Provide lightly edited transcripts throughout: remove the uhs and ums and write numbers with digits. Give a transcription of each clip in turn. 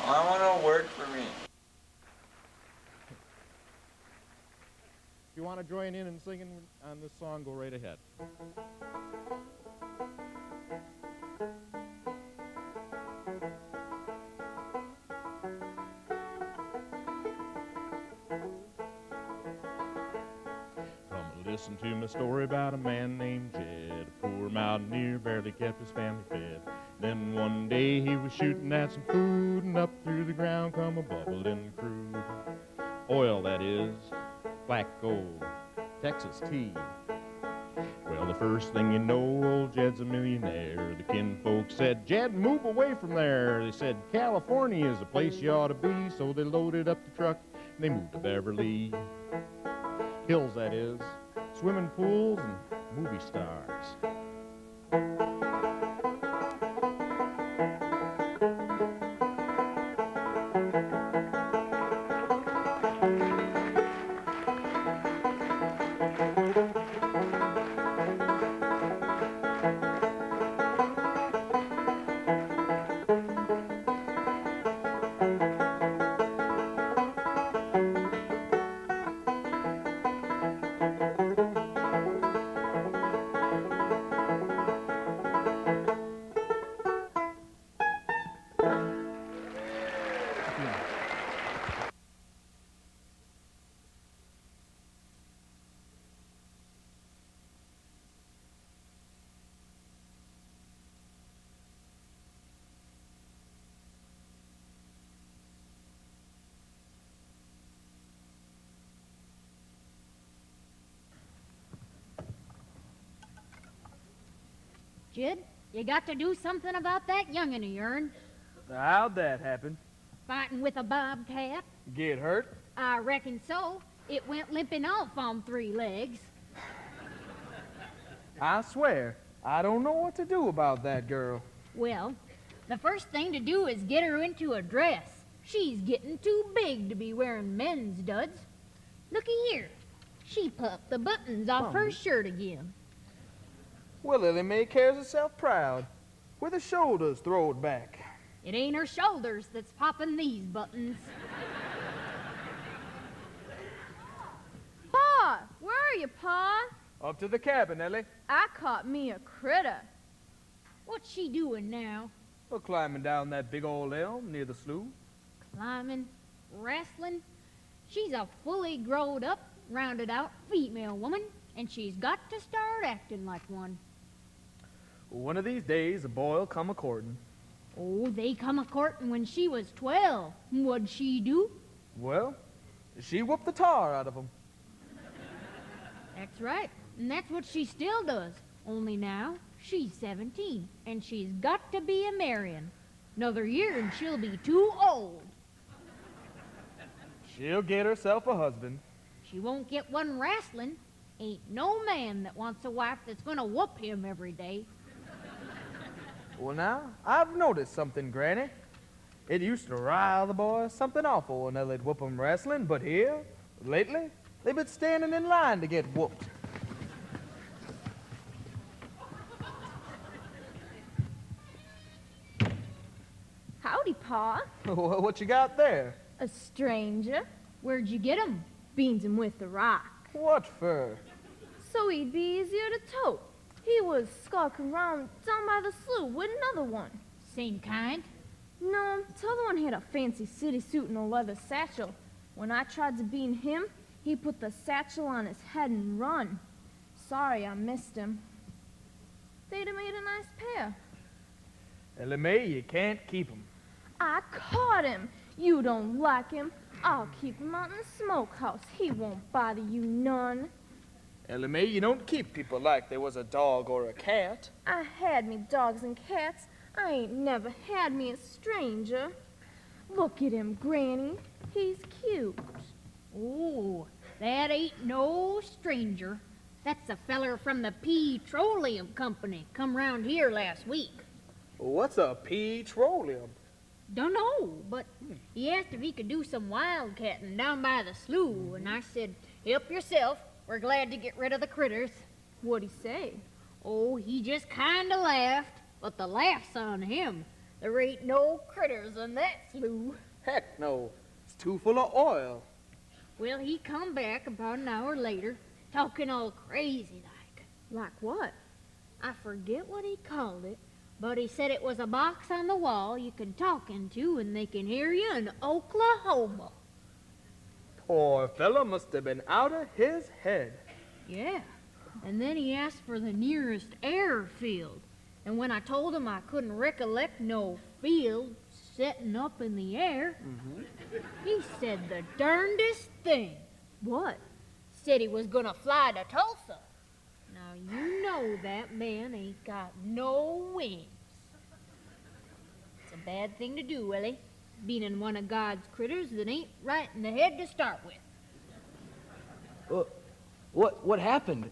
I want to work for me. If you want to join in and singing on this song, go right ahead. Come and listen to my story about a man named Jed. A poor mountaineer, barely kept his family fed. Then one day he was shooting at some food, and up through the ground come a bubbling crude. Oil, that is, black gold, Texas tea. Well, the first thing you know, old Jed's a millionaire. The kinfolk said, Jed, move away from there. They said, California is the place you ought to be. So they loaded up the truck and they moved to Beverly Hills, that is, swimming pools and movie stars. Jed, you got to do something about that young'un of yourn. How'd that happen? Fighting with a bobcat? Get hurt? I reckon so. It went limping off on 3 legs. I swear, I don't know what to do about that girl. Well, the first thing to do is get her into a dress. She's getting too big to be wearing men's duds. Looky here. She puffed the buttons off her shirt again. Well, Lily Mae carries herself proud, with her shoulders throwed back. It ain't her shoulders that's popping these buttons. Pa! Where are you, Pa? Up to the cabin, Ellie. I caught me a critter. What's she doing now? We're climbing down that big old elm near the slough. Climbing? Wrestling? She's a fully growed up, rounded out female woman, and she's got to start acting like one. One of these days, a boy'll come a-courtin'. Oh, they come a-courtin' when she was 12. What'd she do? Well, she whooped the tar out of him. That's right, and that's what she still does. Only now, she's 17, and she's got to be a-marryin'. Another year and she'll be too old. She'll get herself a husband. She won't get one wrestling. Ain't no man that wants a wife that's gonna whoop him every day. Well, now, I've noticed something, Granny. It used to rile the boys something awful when they'd whoop 'em wrestling, but here, lately, they've been standing in line to get whooped. Howdy, Pa. What you got there? A stranger. Where'd you get him? Beans him with the rock. What for? So he'd be easier to tote. He was skulking around down by the slough with another one. Same kind? No, the other one had a fancy city suit and a leather satchel. When I tried to bean him, he put the satchel on his head and run. Sorry I missed him. They'd have made a nice pair. Ellie Mae, you can't keep 'em. I caught him. You don't like him. I'll keep him out in the smokehouse. He won't bother you none. Ellie Mae, you don't keep people like they was a dog or a cat. I had me dogs and cats. I ain't never had me a stranger. Look at him, Granny. He's cute. Oh, that ain't no stranger. That's a feller from the Petroleum Company. Come round here last week. What's a petroleum? Dunno, but he asked if he could do some wildcatting down by the slough, and I said, help yourself. We're glad to get rid of the critters. What'd he say? Oh, he just kinda laughed, but the laugh's on him. There ain't no critters in that slough. Heck no. It's too full of oil. Well, he come back about an hour later, talking all crazy like. Like what? I forget what he called it, but he said it was a box on the wall you can talk into and they can hear you in Oklahoma. Poor fella must have been out of his head. Yeah, and then he asked for the nearest airfield. And when I told him I couldn't recollect no field setting up in the air, he said the darndest thing. What? Said he was gonna fly to Tulsa. Now you know that man ain't got no wings. It's a bad thing to do, Willie, being in one of God's critters that ain't right in the head to start with. What happened?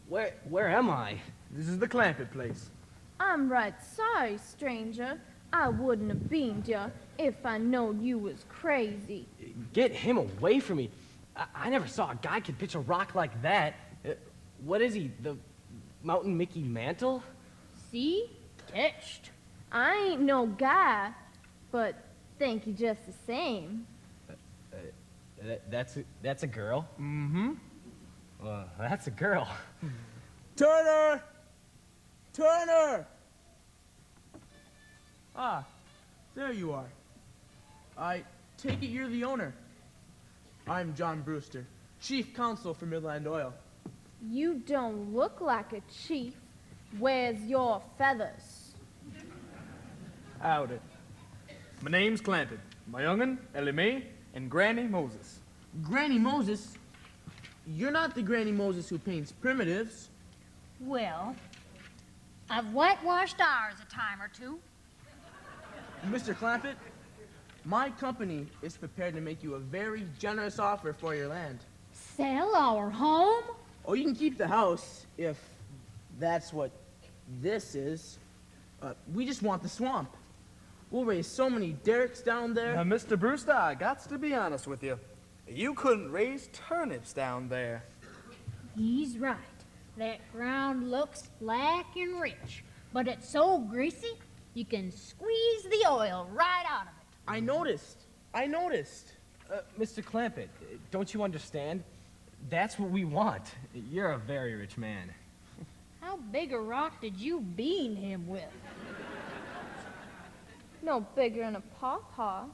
Where am I? This is the Clampett place. I'm right sorry, stranger. I wouldn't have beamed ya if I knowed you was crazy. Get him away from me. I never saw a guy could pitch a rock like that. What is he, the Mountain Mickey Mantle? See? Touched. I ain't no guy, but thank you just the same. That's a girl? Mm-hmm. That's a girl. Turner! Turner! Ah, there you are. I take it you're the owner. I'm John Brewster, chief counsel for Midland Oil. You don't look like a chief. Where's your feathers? Howdy. My name's Clampett. My young'un, Ellie Mae, and Granny Moses. Granny Moses? You're not the Granny Moses who paints primitives. Well, I've whitewashed ours a time or two. Mr. Clampett, my company is prepared to make you a very generous offer for your land. Sell our home? Oh, you can keep the house if that's what this is. We just want the swamp. We'll raise so many derricks down there. Now, Mr. Brewster, I gots to be honest with you. You couldn't raise turnips down there. He's right. That ground looks black and rich, but it's so greasy, you can squeeze the oil right out of it. I noticed. Mr. Clampett, don't you understand? That's what we want. You're a very rich man. How big a rock did you bean him with? No bigger than a pawpaw.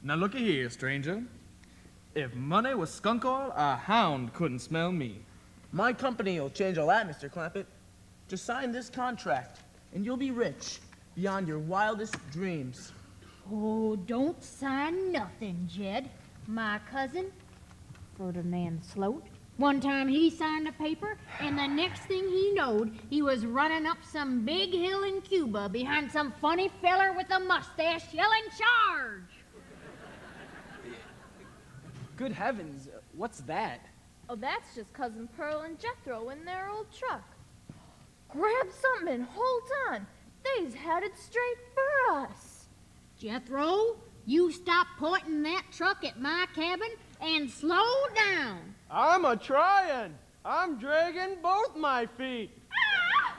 Now looky here, stranger. If money was skunk oil, a hound couldn't smell me. My company will change all that, Mr. Clampett. Just sign this contract, and you'll be rich beyond your wildest dreams. Oh, don't sign nothing, Jed. My cousin, Ferdinand Sloat, one time he signed a paper, and the next thing he knowed, he was running up some big hill in Cuba behind some funny feller with a mustache yelling, "Charge!" Good heavens, what's that? Oh, that's just Cousin Pearl and Jethro in their old truck. Grab something and hold on. They's headed straight for us. Jethro, you stop pointing that truck at my cabin and slow down. I'm a-trying. I'm dragging both my feet. Ah!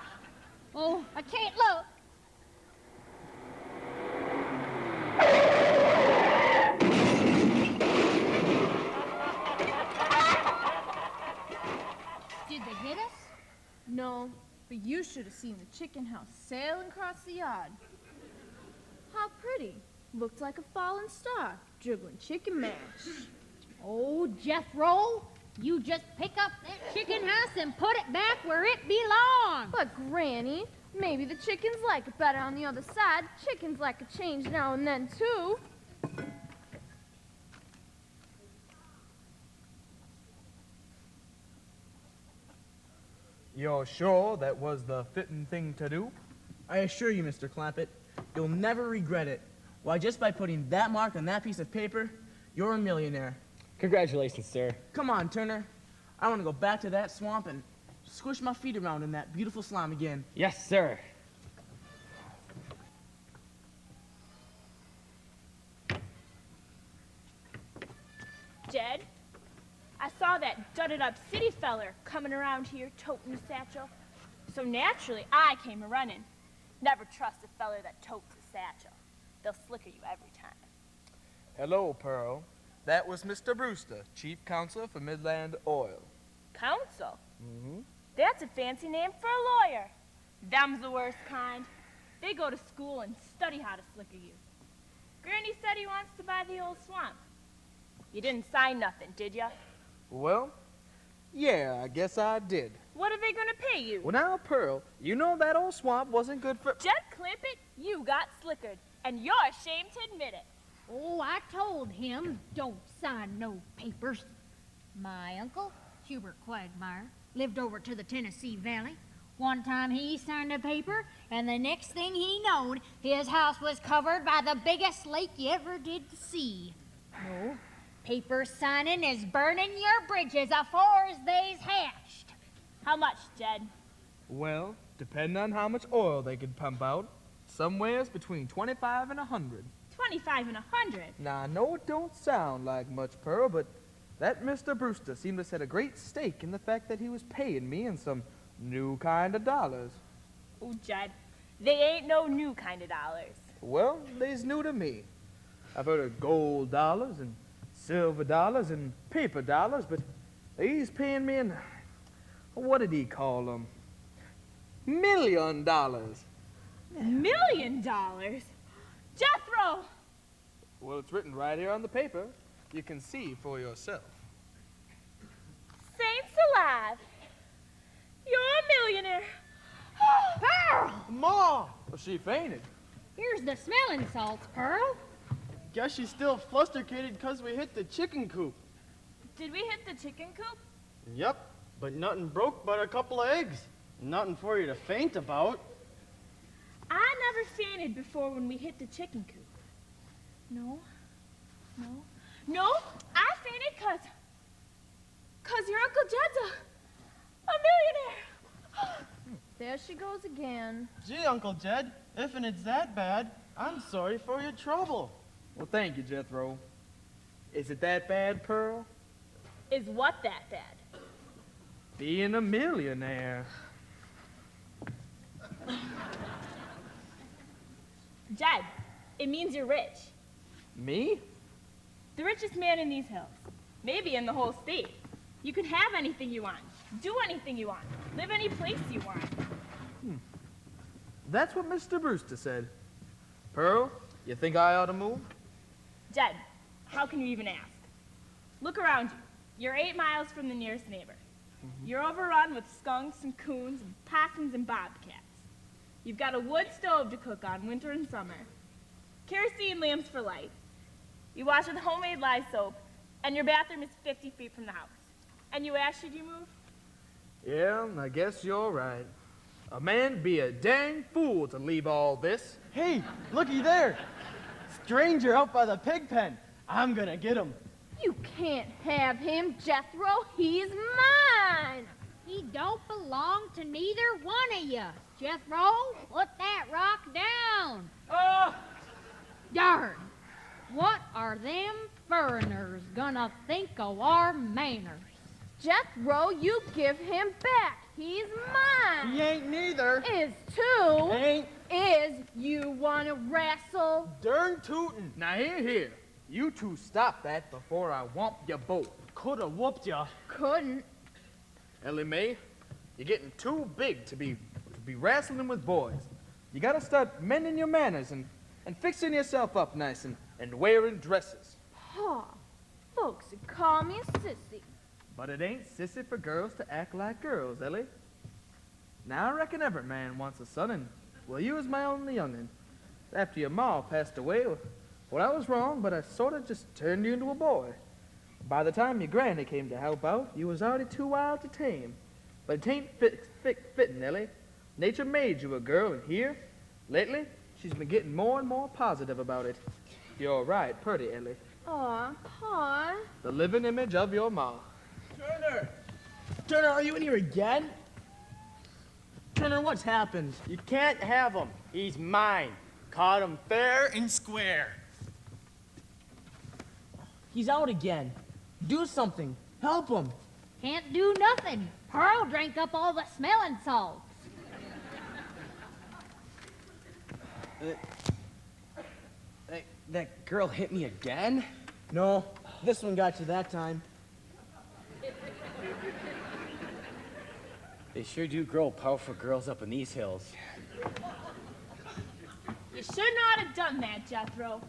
Oh, I can't look. Did they hit us? No, but you should have seen the chicken house sailing across the yard. How pretty. Looked like a fallen star, dribbling chicken mash. Oh, Jethro, you just pick up that chicken house and put it back where it belongs. But Granny, maybe the chickens like it better on the other side. Chickens like a change now and then, too. You're sure that was the fitting thing to do? I assure you, Mr. Clampett, you'll never regret it. Why, just by putting that mark on that piece of paper, you're a millionaire. Congratulations, sir. Come on, Turner. I want to go back to that swamp and squish my feet around in that beautiful slime again. Yes, sir. Jed, I saw that dudded-up city feller coming around here toting a satchel. So naturally, I came a-running. Never trust a feller that totes a satchel. They'll slicker you every time. Hello, Pearl. That was Mr. Brewster, chief counselor for Midland Oil. Counsel? Mm-hmm. That's a fancy name for a lawyer. Them's the worst kind. They go to school and study how to slicker you. Granny said he wants to buy the old swamp. You didn't sign nothing, did ya? Well, yeah, I guess I did. What are they gonna pay you? Well, now, Pearl, you know that old swamp wasn't good for... Jed Clampett, you got slickered, and you're ashamed to admit it. Oh, I told him, don't sign no papers. My uncle, Hubert Quagmire, lived over to the Tennessee Valley. One time he signed a paper, and the next thing he knowed, his house was covered by the biggest lake you ever did see. No, paper signing is burning your bridges afore they's hatched. How much, Jed? Well, depending on how much oil they could pump out, somewhere's between 25 and 100. 25 and 100. Now, I know it don't sound like much, Pearl, but that Mr. Brewster seemed to set a great stake in the fact that he was paying me in some new kind of dollars. Oh, Jed, they ain't no new kind of dollars. Well, they's new to me. I've heard of gold dollars and silver dollars and paper dollars, but he's paying me in, what did he call them? $1 million. $1 million? Jethro! Well, it's written right here on the paper. You can see for yourself. Saints alive! You're a millionaire. Pearl! Ma! Well, she fainted. Here's the smelling salts, Pearl. Guess she's still flustercated because we hit the chicken coop. Did we hit the chicken coop? Yep, but nothing broke but a couple of eggs. Nothing for you to faint about. I never fainted before when we hit the chicken coop. No, I fainted cause your Uncle Jed's a millionaire. There she goes again. Gee, Uncle Jed, if it's that bad, I'm sorry for your trouble. Well, thank you, Jethro. Is it that bad, Pearl? Is what that bad? Being a millionaire. Jed, it means you're rich. Me? The richest man in these hills. Maybe in the whole state. You can have anything you want. Do anything you want. Live any place you want. That's what Mr. Brewster said. Pearl, you think I ought to move? Jed, how can you even ask? Look around you. You're 8 miles from the nearest neighbor. You're overrun with skunks and coons and possums and bobcats. You've got a wood stove to cook on winter and summer. Kerosene lamps for light. You wash with homemade lye soap, and your bathroom is 50 feet from the house. And you ask, should you move? Yeah, I guess you're right. A man'd be a dang fool to leave all this. Hey, looky there. Stranger out by the pig pen. I'm gonna get him. You can't have him, Jethro. He's mine. He don't belong to neither one of you. Jethro, put that rock down. Darn. What are them foreigners gonna think of our manners? Jethro, you give him back. He's mine. He ain't neither. Is too. Ain't. Is you wanna wrestle? Darn tootin'. Now here. You two stop that before I whomp you both. Coulda whooped ya. Couldn't. Ellie Mae, you're getting too big to be wrestling with boys. You gotta start mending your manners and fixing yourself up nice and wearing dresses. Ha. Folks would call me a sissy. But it ain't sissy for girls to act like girls, Ellie. Now I reckon every man wants a son, and well, you was my only young'un. After your ma passed away, well, I was wrong, but I sort of just turned you into a boy. By the time your granny came to help out, you was already too wild to tame. But it ain't fitting, Ellie. Nature made you a girl, and here, lately, she's been getting more and more positive about it. You're right, pretty, Ellie. Aw, Pa. The living image of your ma. Turner! Turner, are you in here again? Turner, what's happened? You can't have him. He's mine. Caught him fair and square. He's out again. Do something. Help him. Can't do nothing. Pearl drank up all the smelling salts. That girl hit me again? No, this one got you that time. They sure do grow powerful girls up in these hills. You should not have done that, Jethro.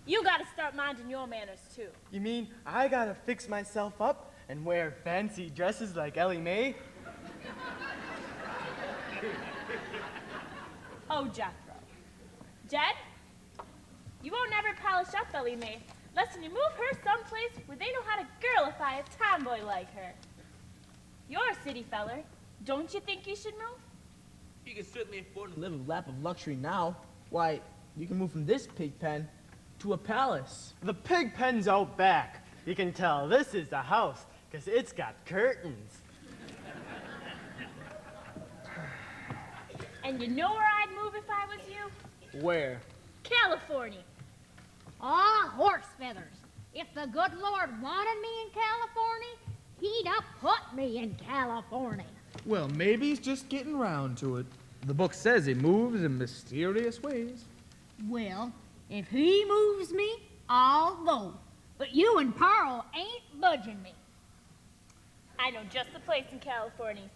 You gotta start minding your manners, too. You mean I gotta fix myself up and wear fancy dresses like Ellie Mae? Oh, Jethro. Jed, you won't never polish up Ellie Mae unless you move her someplace where they know how to girlify a tomboy like her. You're a city feller. Don't you think you should move? You can certainly afford to live a lap of luxury now. Why, you can move from this pig pen to a palace. The pig pen's out back. You can tell this is a house, 'cause it's got curtains. And you know where I'd move if I was you? Where? California. Aw, horse feathers. If the good Lord wanted me in California, he'd have put me in California. Well, maybe he's just getting round to it. The book says he moves in mysterious ways. Well, if he moves me, I'll go. But you and Pearl ain't budging me. I know just the place in California.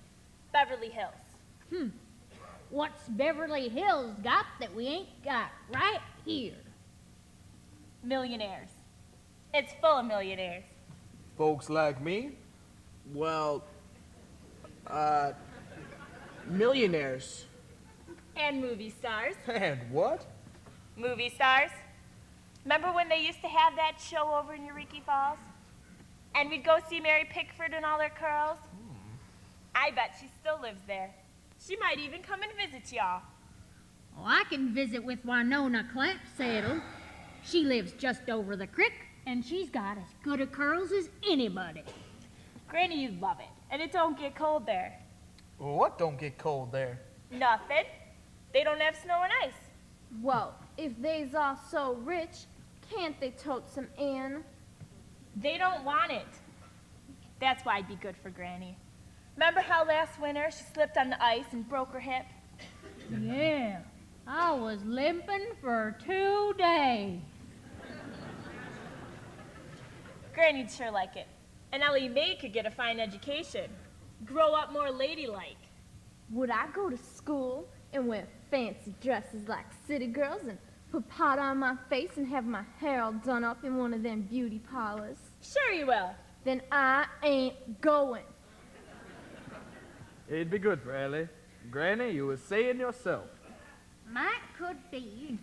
Beverly Hills. What's Beverly Hills got that we ain't got right here? Millionaires. It's full of millionaires. Folks like me? Well, millionaires. And movie stars. And what? Movie stars. Remember when they used to have that show over in Eureka Falls? And we'd go see Mary Pickford and all her curls? I bet she still lives there. She might even come and visit y'all. Oh, I can visit with Winona Clampsaddle. She lives just over the creek, and she's got as good a curls as anybody. Granny, you'd love it. And it don't get cold there. What don't get cold there? Nothing. They don't have snow and ice. Well, if they's all so rich, can't they tote some in? They don't want it. That's why it'd be good for Granny. Remember how last winter she slipped on the ice and broke her hip? Yeah, I was limping for 2 days. Granny'd sure like it. And Ellie Mae could get a fine education. Grow up more ladylike. Would I go to school and wear fancy dresses like city girls and put powder on my face and have my hair all done up in one of them beauty parlors? Sure you will. Then I ain't going. It'd be good for Ellie. Granny, you were saying yourself. Might could be.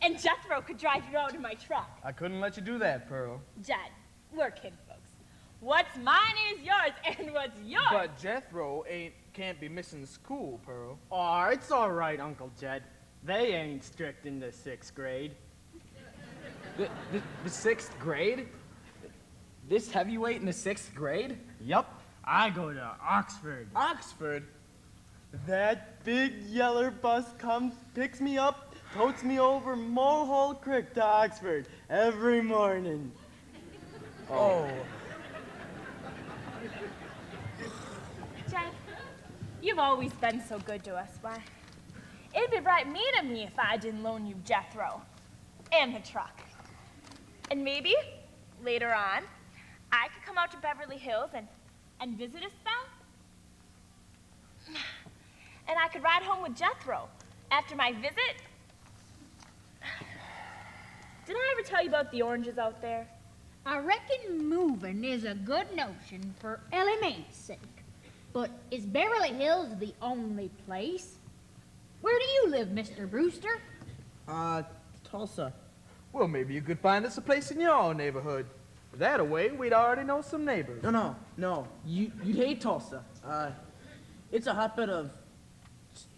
And Jethro could drive you out in my truck. I couldn't let you do that, Pearl. Jed, we're kid folks. What's mine is yours, and what's yours? But Jethro can't be missing school, Pearl. Oh, it's all right, Uncle Jed. They ain't strict in the 6th grade. The 6th grade? This heavyweight in the 6th grade? Yup, I go to Oxford. Oxford? That big yeller bus comes, picks me up, totes me over Mulhall Creek to Oxford every morning. Oh. Jed, you've always been so good to us. Why, it'd be right mean of me if I didn't loan you Jethro and the truck. And maybe, later on, I could come out to Beverly Hills and visit a spell. And I could ride home with Jethro after my visit. Did I ever tell you about the oranges out there? I reckon moving is a good notion for Ellie Mae's sake. But is Beverly Hills the only place? Where do you live, Mr. Brewster? Tulsa. Well, maybe you could find us a place in your neighborhood. That way, we'd already know some neighbors. No. You'd hate Tulsa. It's a hotbed of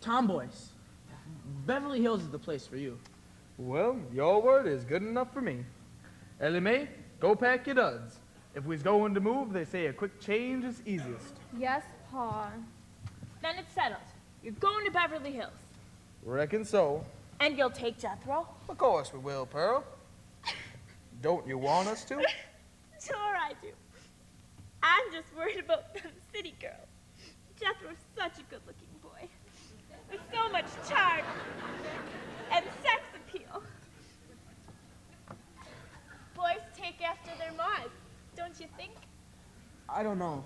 tomboys. Beverly Hills is the place for you. Well, your word is good enough for me. Ellie Mae, go pack your duds. If we's going to move, they say a quick change is easiest. Yes, Pa. Then it's settled. You're going to Beverly Hills. Reckon so. And you'll take Jethro? Of course we will, Pearl. Don't you want us to? Sure I do. I'm just worried about the city girl. Jethro's such a good-looking boy. with so much charm and sex appeal. Boys take after their moms, don't you think? I don't know.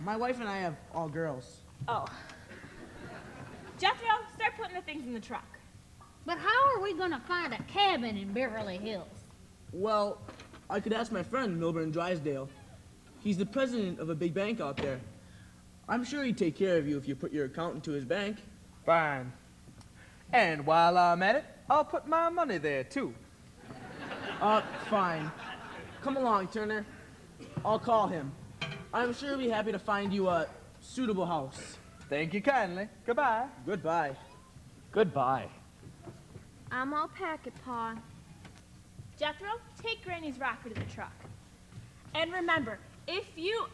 My wife and I have all girls. Oh. Jethro, start putting the things in the truck. But how are we gonna find a cabin in Beverly Hills? Well, I could ask my friend Milburn Drysdale. He's the president of a big bank out there. I'm sure he'd take care of you if you put your account into his bank. Fine. And while I'm at it, I'll put my money there, too. Fine. Come along, Turner. I'll call him. I'm sure he'll be happy to find you a suitable house. Thank you kindly. Goodbye. Goodbye. Goodbye. I'm all packet, Pa. Jethro, take Granny's rocker to the truck. And remember, if you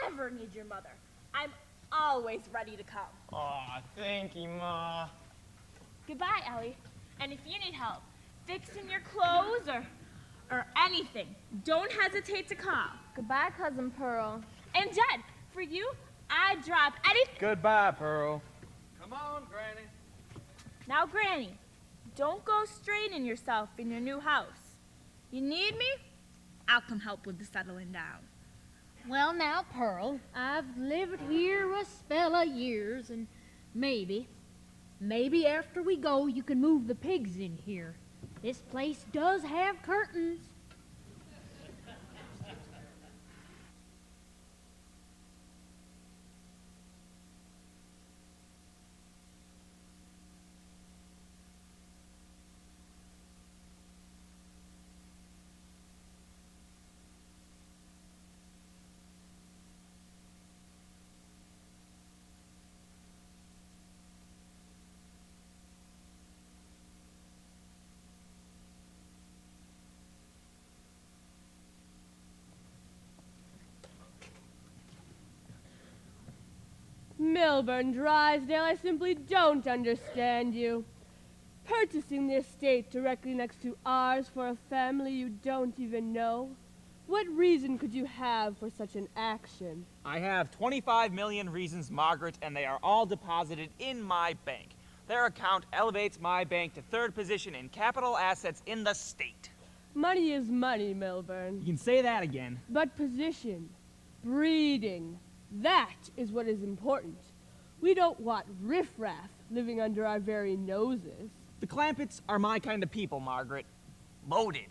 ever need your mother, I'm always ready to come. Aw, thank you, Ma. Goodbye, Ellie. And if you need help fixing your clothes or anything, don't hesitate to call. Goodbye, Cousin Pearl. And Jed, for you, I'd drop anything. Goodbye, Pearl. Come on, Granny. Now, Granny, don't go straining yourself in your new house. You need me? I'll come help with the settling down. Well, now, Pearl, I've lived here a spell of years, and maybe after we go, you can move the pigs in here. This place does have curtains. Milburn Drysdale, I simply don't understand you. Purchasing the estate directly next to ours for a family you don't even know? What reason could you have for such an action? I have 25 million reasons, Margaret, and they are all deposited in my bank. Their account elevates my bank to third position in capital assets in the state. Money is money, Milburn. You can say that again. But position, breeding, that is what is important. We don't want riffraff living under our very noses. The Clampetts are my kind of people, Margaret. Loaded.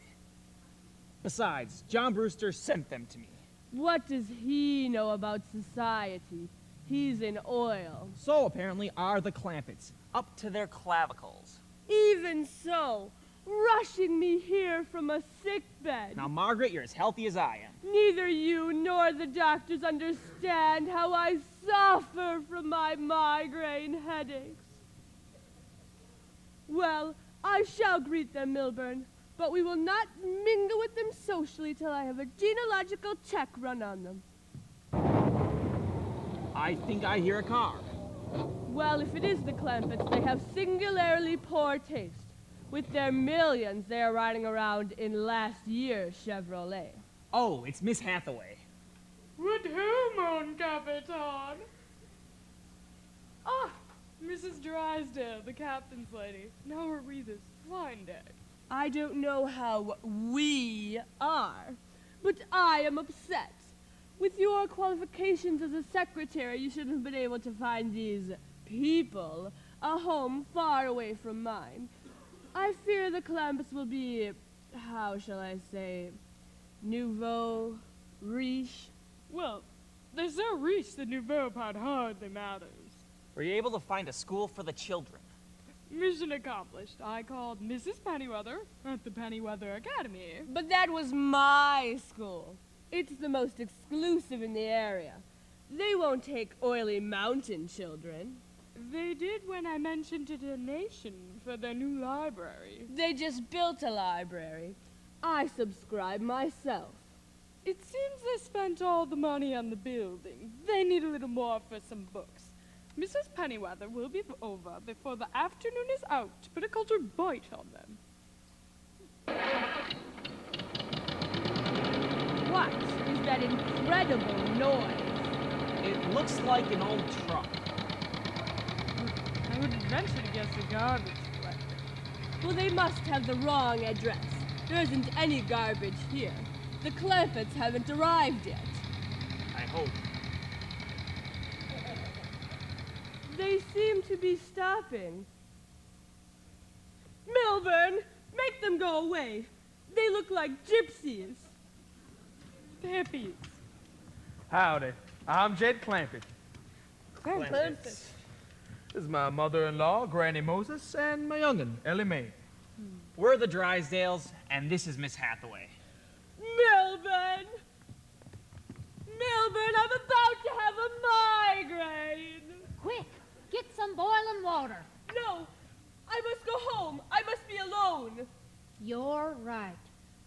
Besides, John Brewster sent them to me. What does he know about society? He's in oil. So apparently are the Clampetts, up to their clavicles. Even so, rushing me here from a sick bed. Now, Margaret, you're as healthy as I am. Neither you nor the doctors understand how I suffer from my migraine headaches. Well, I shall greet them, Milburn, but we will not mingle with them socially till I have a genealogical check run on them. I think I hear a car. Well, if it is the Clampetts, they have singularly poor taste. With their millions, they are riding around in last year's Chevrolet. Oh, it's Miss Hathaway. With whom, mon capitaine? Ah, Mrs. Drysdale, the captain's lady. How are we this fine day? I don't know how we are, but I am upset. With your qualifications as a secretary, you should have been able to find these people a home far away from mine. I fear the Clampetts will be, how shall I say, nouveau riche. Well, there's so riche the nouveau part hardly matters. Were you able to find a school for the children? Mission accomplished. I called Mrs. Pennyweather at the Pennyweather Academy. But that was my school. It's the most exclusive in the area. They won't take oily mountain children. They did when I mentioned a donation for their new library. They just built a library. I subscribe myself. It seems they spent all the money on the building. They need a little more for some books. Mrs. Pennyweather will be over before the afternoon is out to put a cultured bite on them. What is that incredible noise? It looks like an old truck. I wouldn't venture to guess a garbage collector. Well, they must have the wrong address. There isn't any garbage here. The Clampetts haven't arrived yet. I hope. They seem to be stopping. Milburn, make them go away. They look like gypsies. Hippies. Howdy. I'm Jed Clampett. Clampett. This is my mother-in-law, Granny Moses, and my young'un, Ellie Mae. We're the Drysdales, and this is Miss Hathaway. Milburn! Milburn, I'm about to have a migraine. Quick, get some boiling water. No, I must go home. I must be alone. You're right.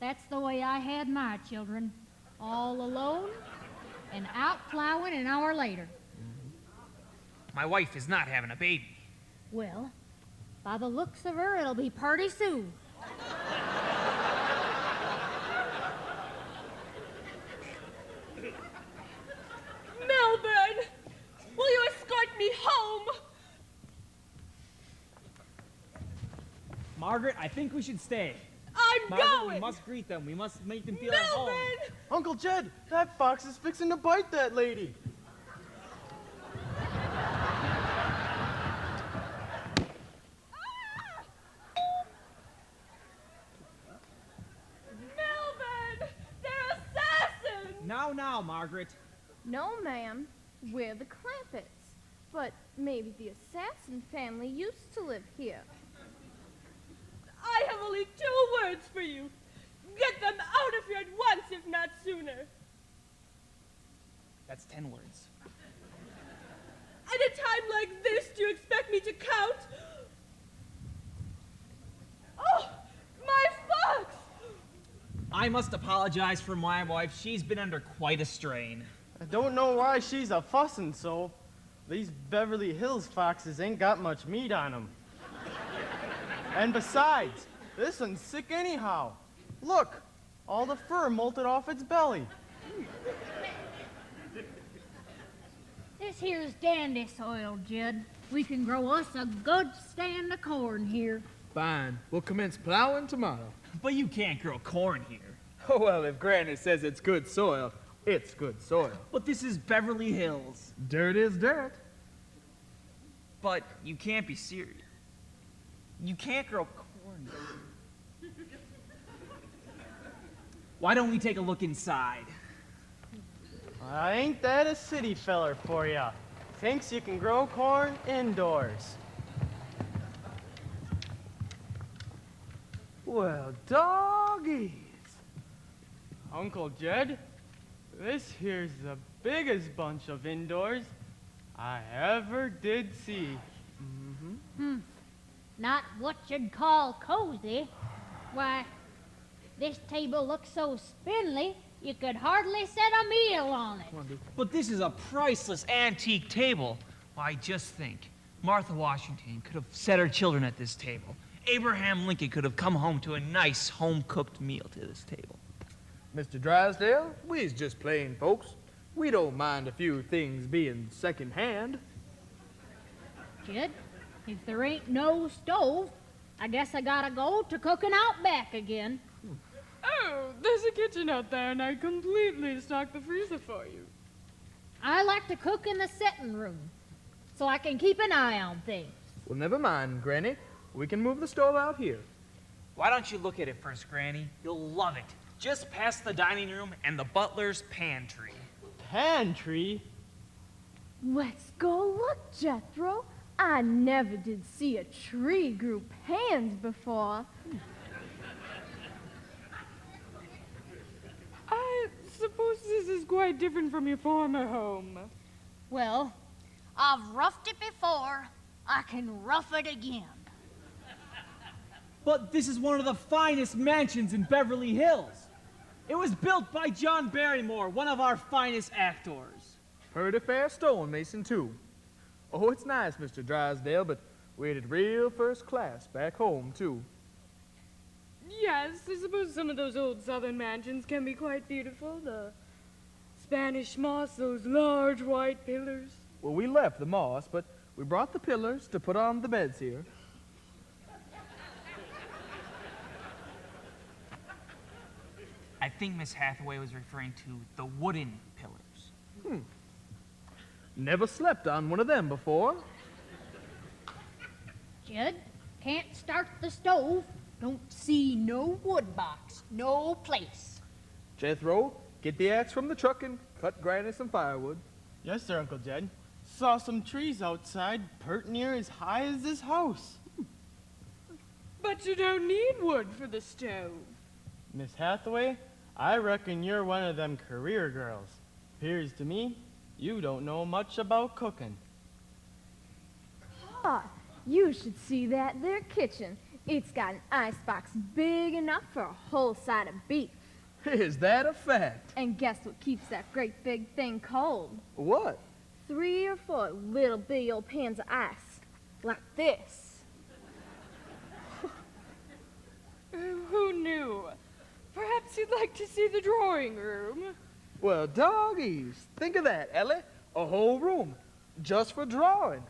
That's the way I had my children. All alone and out plowing an hour later. My wife is not having a baby. Well, by the looks of her, it'll be pretty soon. Milburn, will you escort me home? Margaret, I think we should stay. I'm Margaret, going. we must greet them. We must make them feel at home. Milburn! Uncle Jed, that fox is fixing to bite that lady. Milburn! They're assassins! Now, Margaret. No, ma'am. We're the Clampetts. But maybe the assassin family used to live here. I have only 2 words for you. Get them out of here at once, if not sooner. That's 10 words. At a time like this, do you expect me to count? Oh, my fox! I must apologize for my wife. She's been under quite a strain. I don't know why she's a fussin' so. These Beverly Hills foxes ain't got much meat on 'em. And besides, this one's sick anyhow. Look, all the fur molted off its belly. This here's dandy soil, Jed. We can grow us a good stand of corn here. Fine. We'll commence plowing tomorrow. But you can't grow corn here. Oh, well, if Granny says it's good soil, it's good soil. But this is Beverly Hills. Dirt is dirt. But you can't be serious. You can't grow corn. Why don't we take a look inside? Ain't that a city feller for ya? Thinks you can grow corn indoors. Well, doggies. Uncle Jed, this here's the biggest bunch of indoors I ever did see. Not what you'd call cozy. Why, this table looks so spindly, you could hardly set a meal on it. But this is a priceless antique table. Why, just think. Martha Washington could have set her children at this table. Abraham Lincoln could have come home to a nice home-cooked meal to this table. Mr. Drysdale, we's just plain folks. We don't mind a few things being second-hand. Jed, if there ain't no stove, I guess I gotta go to cooking out back again. Oh, there's a kitchen out there, and I completely stocked the freezer for you. I like to cook in the setting room, so I can keep an eye on things. Well, never mind, Granny. We can move the stove out here. Why don't you look at it first, Granny? You'll love it. Just past the dining room and the butler's pantry. Pantry? Let's go look, Jethro. I never did see a tree grew pans before. I suppose this is quite different from your former home. Well, I've roughed it before. I can rough it again. But this is one of the finest mansions in Beverly Hills. It was built by John Barrymore, one of our finest actors. Pretty fair stonemason, too. Oh, it's nice, Mr. Drysdale, but we did real first class back home, too. Yes, I suppose some of those old southern mansions can be quite beautiful. The Spanish moss, those large white pillars. Well, we left the moss, but We brought the pillars to put on the beds here. I think Miss Hathaway was referring to the wooden pillars. Never slept on one of them before. Judd, can't start the stove. Don't see no wood box, no place. Jethro, get the axe from the truck and cut Granny some firewood. Yes, sir, Uncle Jed. Saw some trees outside, pert near as high as this house. But you don't need wood for the stove. Miss Hathaway, I reckon you're one of them career girls. 'Pears to me, you don't know much about cooking. Ah, you should see that there kitchen. It's got an icebox big enough for a whole side of beef. Is that a fact? And guess what keeps that great big thing cold? What? 3 or 4 little bitty old pans of ice. Like this. Who knew? Perhaps you'd like to see the drawing room. Well, doggies. Think of that, Ellie. A whole room just for drawing.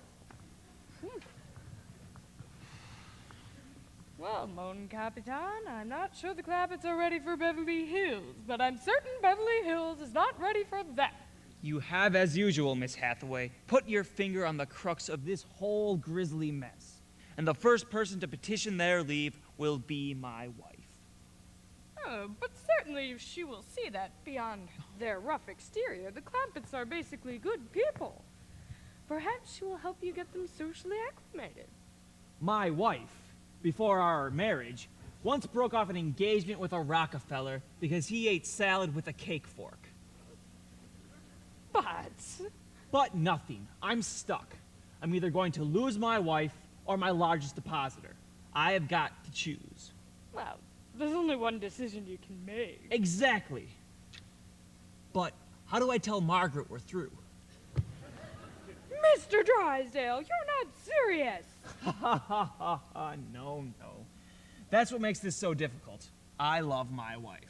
Well, Mon Capitan, I'm not sure the Clappets are ready for Beverly Hills, but I'm certain Beverly Hills is not ready for them. You have, as usual, Miss Hathaway, put your finger on the crux of this whole grisly mess. And the first person to petition their leave will be my wife. Oh, but certainly she will see that beyond their rough exterior, the Clampetts are basically good people. Perhaps she will help you get them socially acclimated. My wife, before our marriage, once broke off an engagement with a Rockefeller because he ate salad with a cake fork. But nothing. I'm stuck. I'm either going to lose my wife or my largest depositor. I have got to choose. Well, there's only one decision you can make. Exactly. But how do I tell Margaret we're through? Mr. Drysdale, you're not serious. No. That's what makes this so difficult. I love my wife.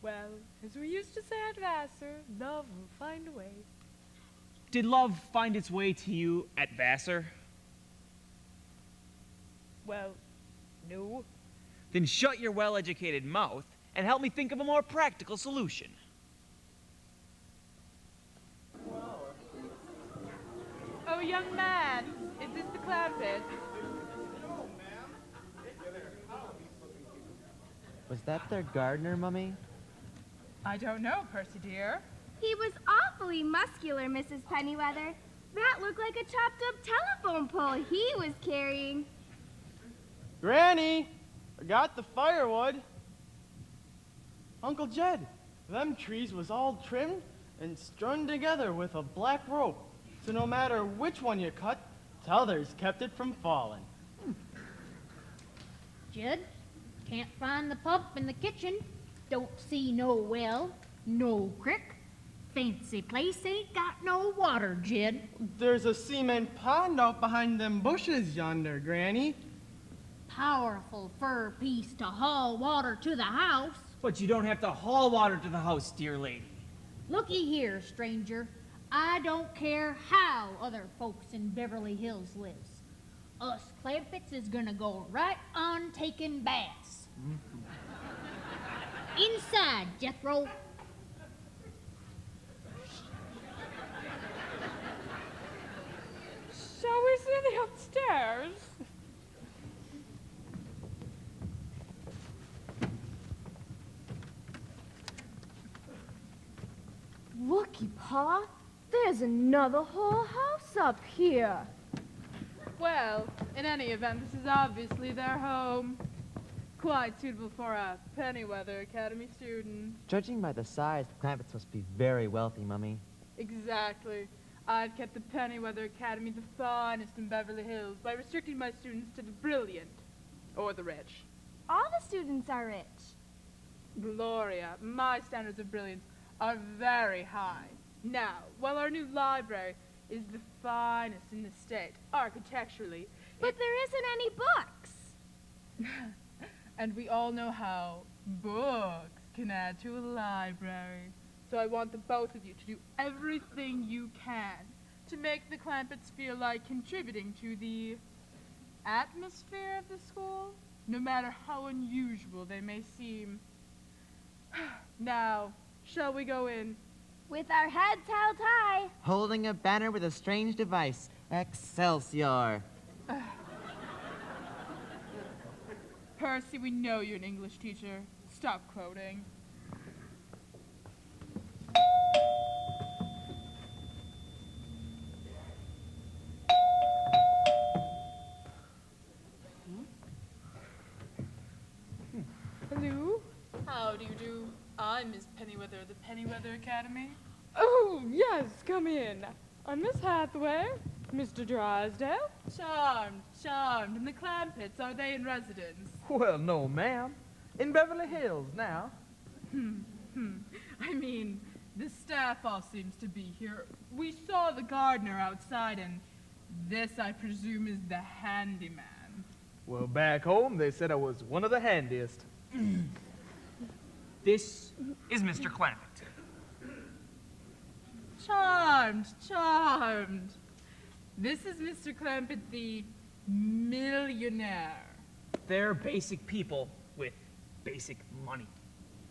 Well, as we used to say at Vassar, love will find a way. Did love find its way to you at Vassar? Well, no. Then shut your well-educated mouth and help me think of a more practical solution. Oh, young man, is this the Clampett? Was that their gardener, Mummy? I don't know, Percy dear. He was awfully muscular, Mrs. Pennyweather. That looked like a chopped-up telephone pole he was carrying. Granny, I got the firewood. Uncle Jed, them trees was all trimmed and strung together with a black rope, so no matter which one you cut, t'others kept it from falling. Judd, can't find the pump in the kitchen. Don't see no well, no crick. Fancy place ain't got no water, Judd. There's a cement pond out behind them bushes yonder, Granny. Powerful fur piece to haul water to the house. But you don't have to haul water to the house, dear lady. Looky here, stranger. I don't care how other folks in Beverly Hills lives. Us Clampetts is gonna go right on taking baths. Inside, Jethro. Shall we see the upstairs? Looky, Pa. There's another whole house up here. Well, in any event, this is obviously their home. Quite suitable for a Pennyweather Academy student. Judging by the size, the Clampetts must be very wealthy, Mummy. Exactly. I've kept the Pennyweather Academy the finest in Beverly Hills by restricting my students to the brilliant or the rich. All the students are rich. Gloria, my standards of brilliance are very high. Now, while our new library is the finest in the state, architecturally, But there isn't any books. and we all know how books can add to a library. So I want the both of you to do everything you can to make the Clampetts feel like contributing to the atmosphere of the school, no matter how unusual they may seem. Now, shall we go in? With our heads held high. Holding a banner with a strange device. Excelsior. Percy, we know you're an English teacher. Stop quoting. Hello? How do you do? I'm Miss Pennyweather of the Pennyweather Academy. Oh, yes, come in. I'm Miss Hathaway. Mr. Drysdale? Charmed. And the Clampetts, are they in residence? Well, no, ma'am. In Beverly Hills now. I mean, the staff all seems to be here. We saw the gardener outside, and this, I presume, is the handyman. Well, back home, they said I was one of the handiest. This is Mr. Clampett. Charmed. This is Mr. Clampett, the millionaire. They're basic people with basic money.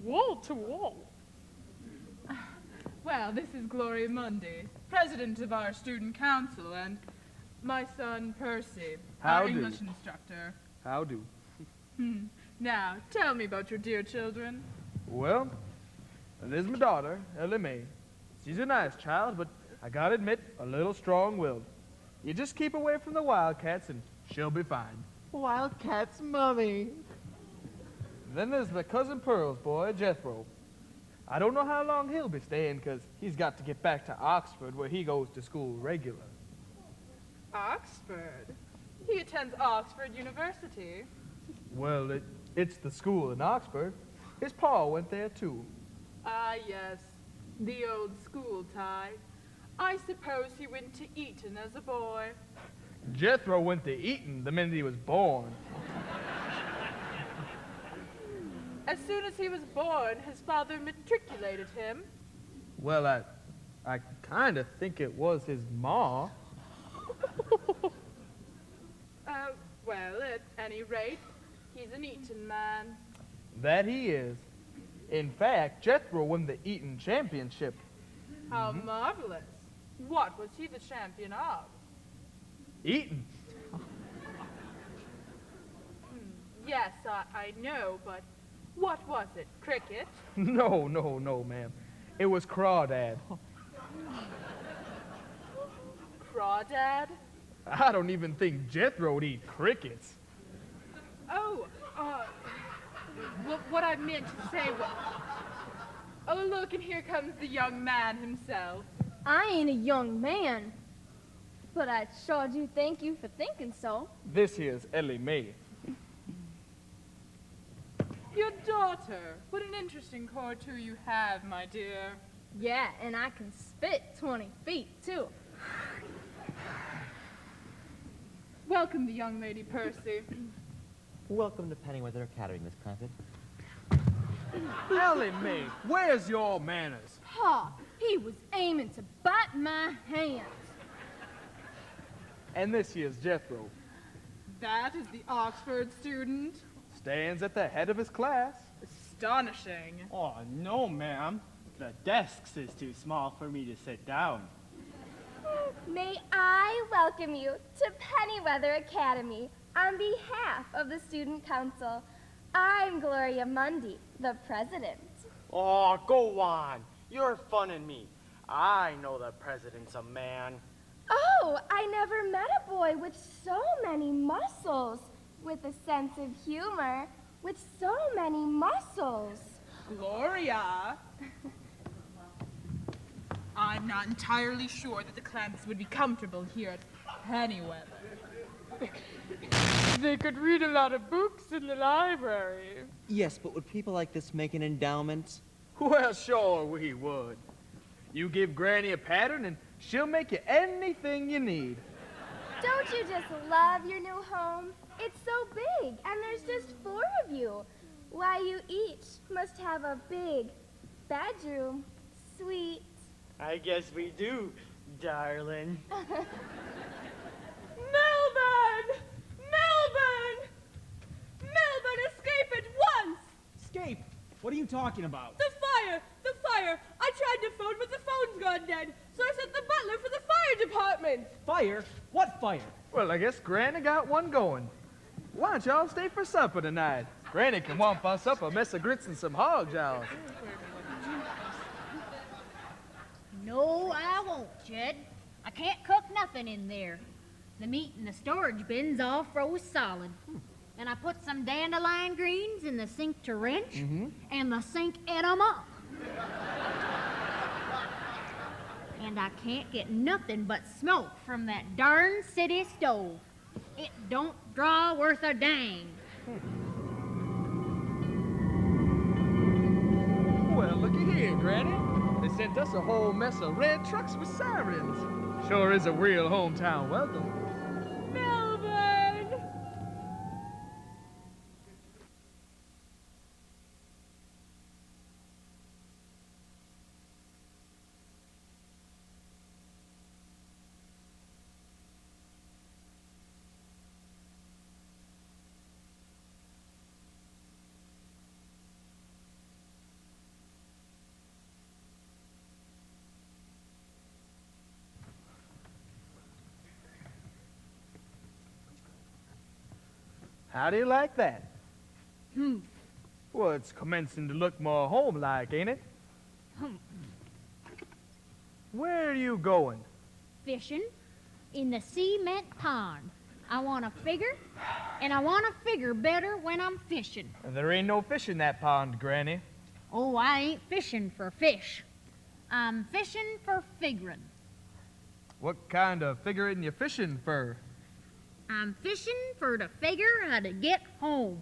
Wall to wall. Well, this is Gloria Mundy, president of our student council, and my son, Percy, our Howdy. English instructor. How do? Now, tell me about your dear children. Well, there's my daughter, Ellie Mae. She's a nice child, but I gotta admit, a little strong-willed. You just keep away from the Wildcats and she'll be fine. Wildcats, Mummy. Then there's my cousin Pearl's boy, Jethro. I don't know how long he'll be staying, 'cause he's got to get back to Oxford, where he goes to school regular. Oxford? He attends Oxford University. Well, it's the school in Oxford. His pa went there, too. Ah, yes, the old school tie. I suppose he went to Eton as a boy. Jethro went to Eton the minute he was born. As soon as he was born, his father matriculated him. Well, I kind of think it was his ma. Well, at any rate, he's an Eton man. That he is. In fact, Jethro won the Eton championship. How marvelous. What was he the champion of? Eton. Yes, I know, but what was it? Cricket? No, ma'am. It was crawdad. Crawdad? I don't even think Jethro'd eat crickets. Oh, what I meant to say was... Oh, look, and here comes the young man himself. I ain't a young man, but I sure do thank you for thinking so. This here's Ellie Mae. Your daughter. What an interesting cord you have, my dear. Yeah, and I can spit 20 feet, too. Welcome the young lady, Percy. Welcome to Pennyweather Academy, Miss Clampett. Ellie Mae, where's your manners? Pa, he was aiming to bite my hands. And this here's Jethro. That is the Oxford student. Stands at the head of his class. Astonishing. Oh, no, ma'am. The desks is too small for me to sit down. May I welcome you to Pennyweather Academy on behalf of the Student Council. I'm Gloria Mundy, the president. Oh, go on. You're funning me. I know the president's a man. Oh, I never met a boy with so many muscles, with a sense of humor, with so many muscles. Gloria. I'm not entirely sure that the Clampetts would be comfortable here at Pennyweather. They could read a lot of books in the library. Yes, but would people like this make an endowment? Well, sure we would. You give Granny a pattern and she'll make you anything you need. Don't you just love your new home? It's so big, and there's just 4 of you. Why, you each must have a big bedroom. Sweet. I guess we do. darling. Melbourne! Melbourne! Melbourne, escape at once! Escape? What are you talking about? The fire! The fire! I tried to phone, but the phone's gone dead. So I sent the butler for the fire department. Fire? What fire? Well, I guess Granny got one going. Why don't y'all stay for supper tonight? Granny can wamp us up a mess of grits and some hog jaws. No, I won't, Jed. I can't cook nothing in there. The meat in the storage bin's all froze solid. And I put some dandelion greens in the sink to rinse, and the sink ate 'em up. And I can't get nothing but smoke from that darn city stove. It don't draw worth a dang. Well, looky here, Granny. They sent us a whole mess of red trucks with sirens. Sure is a real hometown welcome. Melbourne! How do you like that? Well, it's commencing to look more home-like, ain't it? Where are you going? Fishing in the cement pond. I want to figure, and I want to figure better when I'm fishing. There ain't no fish in that pond, Granny. Oh, I ain't fishing for fish. I'm fishing for figuring. What kind of figuring you fishing for? I'm fishing for to figure how to get home.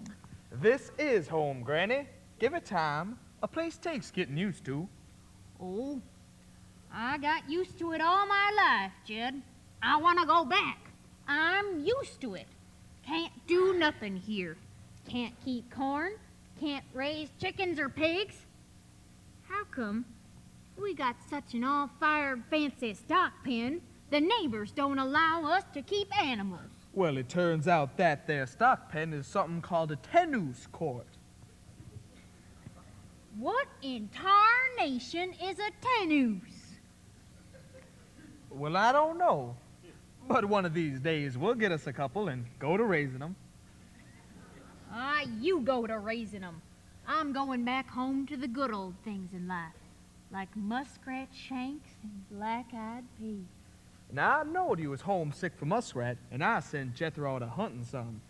This is home, Granny. Give it time. A place takes getting used to. Oh, I got used to it all my life, Jed. I want to go back. I'm used to it. Can't do nothing here. Can't keep corn. Can't raise chickens or pigs. How come we got such an all-fired fancy stock pen, the neighbors don't allow us to keep animals? Well, it turns out that their stock pen is something called a tennis court. What in tarnation is a tennis? Well, I don't know. But one of these days, we'll get us a couple and go to raising them. You go to raising them. I'm going back home to the good old things in life, like muskrat shanks and black-eyed peas. Now, I knowed you was homesick for muskrat, and I sent Jethro out a-hunting some.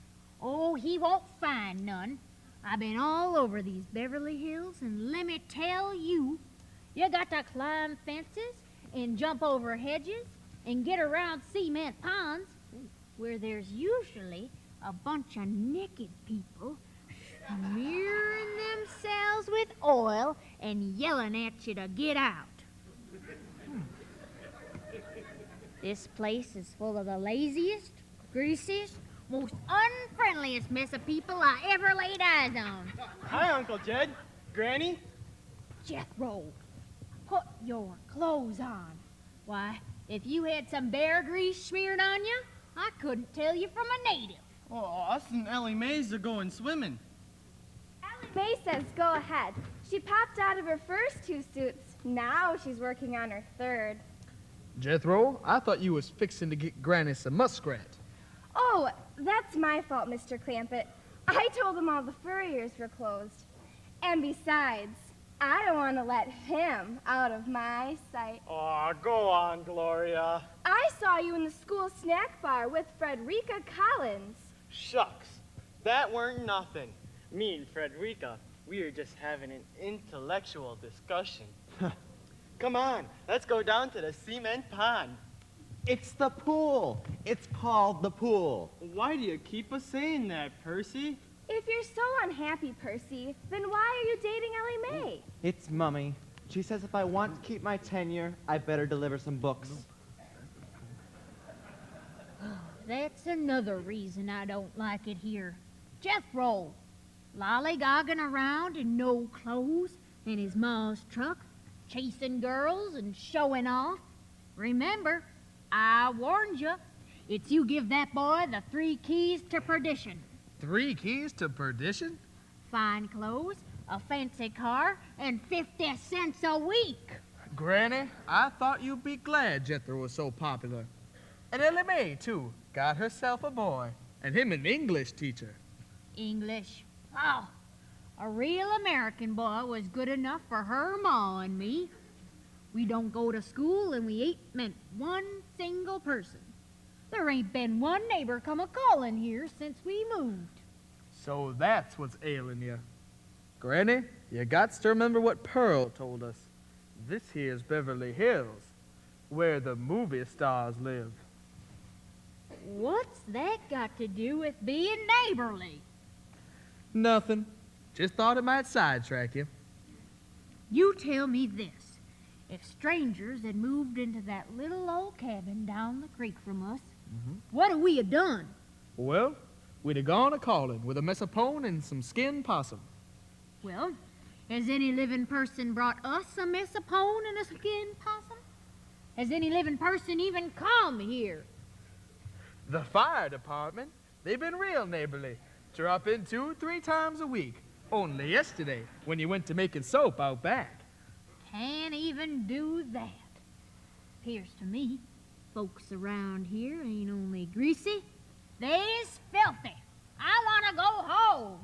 Oh, he won't find none. I've been all over these Beverly Hills, and let me tell you, you got to climb fences and jump over hedges and get around cement ponds where there's usually a bunch of naked people smearing themselves with oil and yelling at you to get out. This place is full of the laziest, greasiest, most unfriendliest mess of people I ever laid eyes on. Hi, Uncle Jed. Granny? Jethro, put your clothes on. Why, if you had some bear grease smeared on you, I couldn't tell you from a native. Oh, us and Ellie Mays are going swimming. May says go ahead. She popped out of her first 2 suits. Now she's working on her 3rd. Jethro, I thought you was fixing to get Granny some muskrat. Oh, that's my fault, Mr. Clampett. I told him all the furriers were closed. And besides, I don't want to let him out of my sight. Oh, go on, Gloria. I saw you in the school snack bar with Frederica Collins. Shucks, that weren't nothing. Me and Frederica, we were just having an intellectual discussion. Come on, let's go down to the cement pond. It's the pool. It's called the pool. Why do you keep us saying that, Percy? If you're so unhappy, Percy, then why are you dating Ellie Mae? It's Mummy. She says if I want to keep my tenure, I better deliver some books. That's another reason I don't like it here. Jethro, lollygagging around in no clothes in his ma's truck, chasing girls and showing off. Remember, I warned you. It's you give that boy the 3 keys to perdition. 3 keys to perdition? Fine clothes, a fancy car, and 50 cents a week. Granny, I thought you'd be glad Jethro was so popular. And Ellie Mae, too, got herself a boy. And him an English teacher. English. Oh, a real American boy was good enough for her ma and me. We don't go to school and we ain't met one single person. There ain't been one neighbor come a-calling here since we moved. So that's what's ailing you. Granny, you gots to remember what Pearl told us. This here's Beverly Hills, where the movie stars live. What's that got to do with being neighborly? Nothing. Just thought it might sidetrack you. You tell me this. If strangers had moved into that little old cabin down the creek from us, what have we a done? Well, we'd have gone a-calling with a mess of pone and some skinned possum. Well, has any living person brought us a mess of pone and a skinned possum? Has any living person even come here? The fire department, they've been real neighborly. Drop in 2-3 times a week. Only yesterday, when you went to making soap out back. Can't even do that. 'Pears to me, folks around here ain't only greasy, they's filthy. I want to go home.